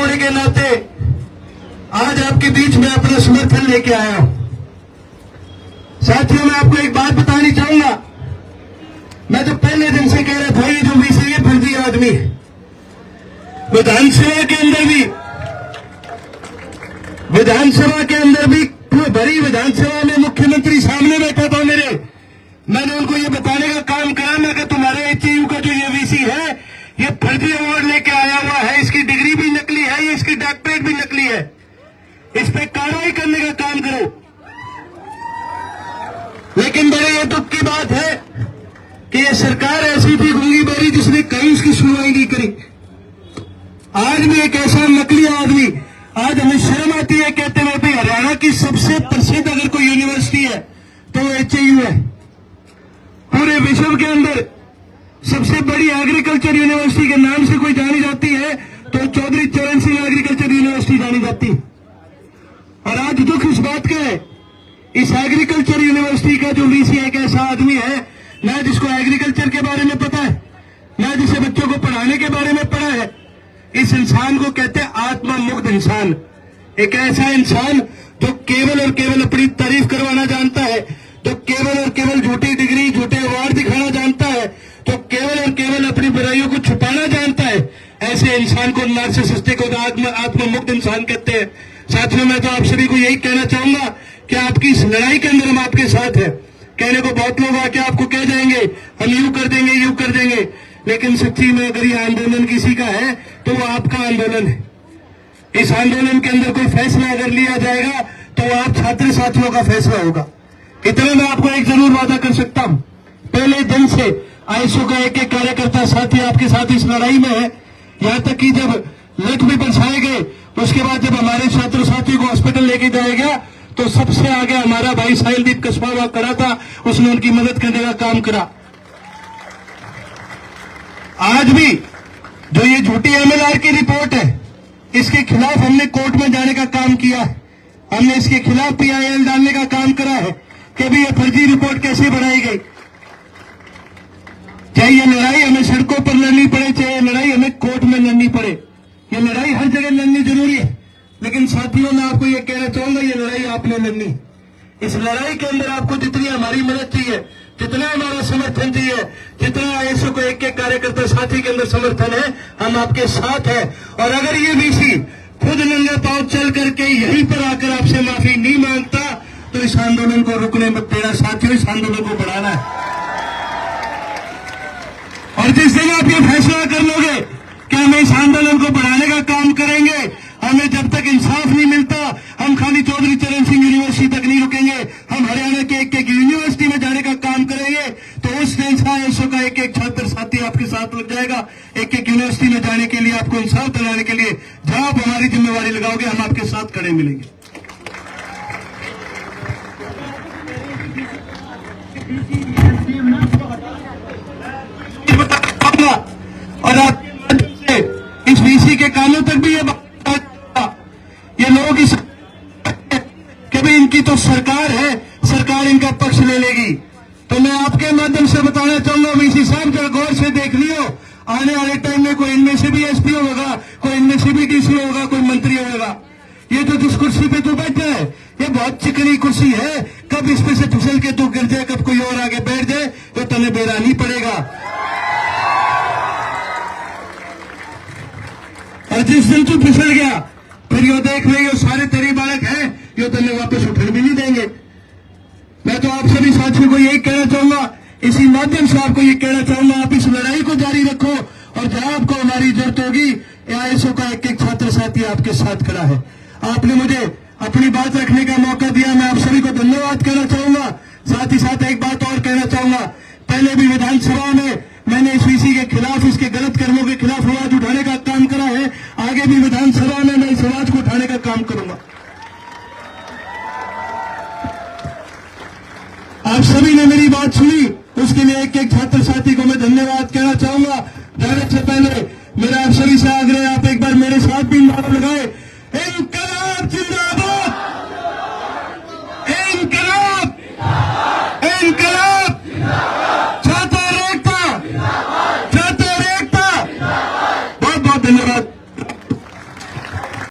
होने के नाते आज आपके बीच में अपना समर्थन लेके आया हूं। साथियों, मैं आपको एक बात बतानी चाहूंगा। मैं तो पहले दिन से कह रहा था ये जो वीसी है फर्जी आदमी है। विधानसभा के अंदर भी भरी विधानसभा में मुख्यमंत्री सामने बैठा था मेरे। मैंने उनको ये बताने का काम करा, मैं कि तुम्हारे एचयू का जो ये वीसी है ये फर्जी अवार्ड लेके आया हुआ है, इसकी डिग्री भी नकली है, ये इसकी डॉक्टरेट भी नकली है, इस पे कार्रवाई करने का काम करो। लेकिन बड़े ये दुख की बात है कि ये सरकार ऐसी थी गूंगी बहरी जिसने कहीं उसकी सुनवाई नहीं करी। आज भी एक ऐसा नकली आदमी, आज हमें शर्म आती है कहते हुए भाई हरियाणा की सबसे प्रसिद्ध अगर कोई यूनिवर्सिटी है तो वो एचयू है। पूरे विश्व के अंदर सबसे बड़ी एग्रीकल्चर यूनिवर्सिटी के नाम से कोई जानी जाती है तो चौधरी चरण सिंह एग्रीकल्चर यूनिवर्सिटी जानी जाती है। और आज दुख इस बात का है, इस एग्रीकल्चर यूनिवर्सिटी का जो वीसी एक ऐसा आदमी है ना जिसको एग्रीकल्चर के बारे में पता है, ना जिसे बच्चों को पढ़ाने के बारे में पढ़ा है। इस इंसान को कहते हैं आत्मा मुक्त इंसान। एक ऐसा इंसान जो केवल और केवल अपनी तारीफ करवाना जानता है, जो केवल और केवल झूठी डिग्री झूठे अवार्ड दिखाना जानता है, जो केवल और केवल अपनी बुराइयों को छुपाना जानता है, ऐसे इंसान को नार्सिसिस्टिक और आत्मा मुक्त इंसान कहते हैं। साथियों, मैं तो आप सभी को यही कहना चाहूंगा कि आपकी इस लड़ाई के अंदर हम आपके साथ हैं। कहने को बहुत लोग आके आपको कह जाएंगे हम यूं कर देंगे यूं कर देंगे, लेकिन सच्ची में अगर ये आंदोलन किसी का है तो वो आपका आंदोलन है। इस आंदोलन के अंदर कोई फैसला अगर लिया जाएगा तो वो आप छात्र साथियों का फैसला होगा। इतना मैं आपको एक जरूर वादा कर सकता हूं, पहले दिन से आईएसओ का एक एक कार्यकर्ता साथी आपके साथ इस लड़ाई में है। यहां तक कि जब लठ भी बरसाए गए, उसके बाद जब हमारे छात्र साथी को हॉस्पिटल लेके जाया गया तो सबसे आगे हमारा भाई साहिलदीप कस्बा वहां खड़ा था, उसने उनकी मदद करने का काम करा। आज भी जो ये झूठी एमएलआर की रिपोर्ट है इसके खिलाफ हमने कोर्ट में जाने का काम किया है। हमने इसके खिलाफ पीआईएल डालने का काम करा है कि भी ये फर्जी रिपोर्ट कैसे बनाई गई। चाहे ये लड़ाई हमें सड़कों पर लड़नी पड़े, चाहे ये लड़ाई हमें कोर्ट में लड़नी पड़े, ये लड़ाई हर जगह लड़नी जरूरी है। लेकिन साथियों, मैं आपको ये कहना चाहूंगा ये लड़ाई आपने लड़नी। इस लड़ाई के अंदर आपको जितनी हमारी मदद चाहिए, जितना हमारा समर्थन चाहिए, जितना आईएसओ को एक एक कार्यकर्ता साथी के अंदर समर्थन है, हम आपके साथ हैं। और अगर ये वीसी खुद नंगे पांव चल करके यहीं पर आकर आपसे माफी नहीं मांगता तो इस आंदोलन को रुकने मत देना साथियों, इस आंदोलन को बढ़ाना है। और जिस दिन आप ये फैसला कर लोगे कि हम इस आंदोलन को बढ़ाने का काम करेंगे, हमें जब तक इंसाफ नहीं मिलता हम खाली चौधरी चरण सिंह यूनिवर्सिटी तक नहीं रुकेंगे, हम हरियाणा के एक एक यूनिवर्सिटी में जाने का काम करेंगे। तो उस दिन आईएसओ का एक एक छात्र साथी आपके साथ लग जाएगा, एक एक यूनिवर्सिटी में जाने के लिए, आपको इंसाफ दिलाने के लिए। जहां आप हमारी जिम्मेवारी लगाओगे हम आपके साथ खड़े मिलेंगे। और आप इस वीसी के कानों तक भी ये लोग इस कि भाई इनकी तो सरकार है, सरकार इनका पक्ष ले लेगी। तो मैं आपके माध्यम से बताना चाहूंगा वीसी साहब जरा गौर से देख लियो, आने वाले टाइम में कोई इनमें से भी एसपी होगा, कोई इनमें से भी डीसी होगा, कोई मंत्री होगा। ये जो जिस कुर्सी पे तू बैठा है ये बहुत चिकनी कुर्सी है, कब इस पे से फिसल के तू गिर जाए, कब कोई और आगे बैठ जाए तो तुम्हें बेरा नहीं पड़ेगा। और जिस दिन तू फिसल गया फिर यो देख ले यो सारे तेरी बालक हैं, यो तन्ने वापस उठने भी नहीं देंगे। मैं तो आप सभी साथियों को यही कहना चाहूंगा, इसी माध्यम से आपको ये कहना चाहूंगा आप इस लड़ाई को जारी रखो और जहां आपको हमारी जरूरत होगी आईएसओ का एक एक छात्र साथी आपके साथ खड़ा है। आपने मुझे अपनी बात रखने का मौका दिया, मैं आप सभी को धन्यवाद कहना चाहूंगा। साथ ही साथ एक बात और कहना चाहूंगा, पहले भी विधानसभा में मैंने इस वीसी के खिलाफ, इसके गलत कर्मों के खिलाफ आवाज उठाने का काम करा है, आगे भी विधानसभा में मैं इस आवाज को उठाने का काम करूंगा। आप सभी ने मेरी बात सुनी, उसके लिए एक एक छात्र साथी को मैं धन्यवाद कहना चाहूंगा। जाने से पहले मेरा आप सभी से आग्रह, आप एक बार मेरे साथ भी